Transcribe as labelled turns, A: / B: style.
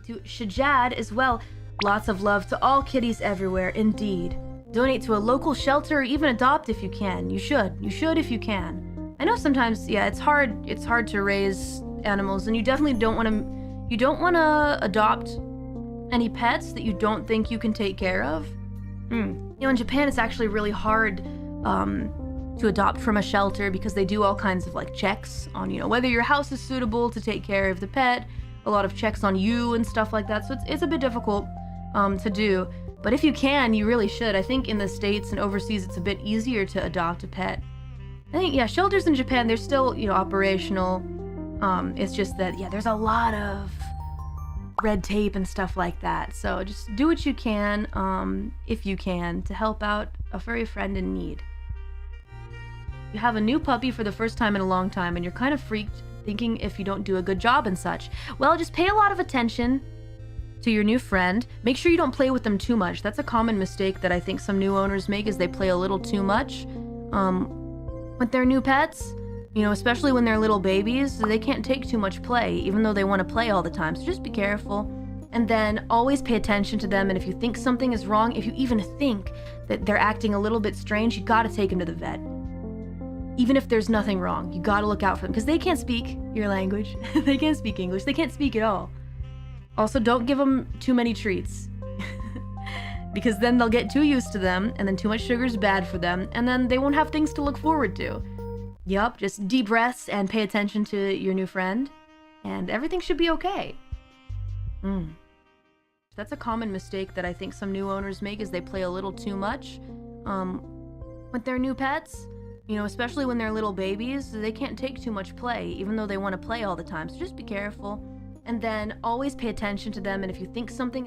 A: to Shajad as well. Lots of love to all kitties everywhere, indeed. Donate to a local shelter or even adopt if you can. You should if you can. I know sometimes, yeah, it's hard to raise animals, and you definitely don't want to adopt any pets that you don't think you can take care of. You know, in Japan, it's actually really hard to adopt from a shelter because they do all kinds of like checks on, you know, whether your house is suitable to take care of the pet, a lot of checks on you and stuff like that. So it's a bit difficult to do. But if you can, you really should. I think in the States and overseas, it's a bit easier to adopt a pet. I think, yeah, shelters in Japan, they're still, you know, operational. It's just that, yeah, there's a lot of red tape and stuff like that. So just do what you can, if you can, to help out a furry friend in need. You have a new puppy for the first time in a long time, and you're kind of freaked, thinking if you don't do a good job and such. Well, just pay a lot of attention to your new friend. Make sure you don't play with them too much. That's a common mistake that I think some new owners make, is they play a little too much with their new pets. You know, especially when they're little babies, they can't take too much play, even though they want to play all the time. So just be careful. And then always pay attention to them. And if you think something is wrong, if you even think that they're acting a little bit strange, you gotta take them to the vet. Even if there's nothing wrong, you gotta look out for them, because they can't speak your language. They can't speak English. They can't speak at all. Also, don't give them too many treats. Because then they'll get too used to them, and then too much sugar is bad for them, and then they won't have things to look forward to. Yup, just deep breaths and pay attention to your new friend, and everything should be okay. That's a common mistake that I think some new owners make, is they play a little too much with their new pets. You know, especially when they're little babies, they can't take too much play, even though they want to play all the time. So just be careful. And then always pay attention to them, and if you think something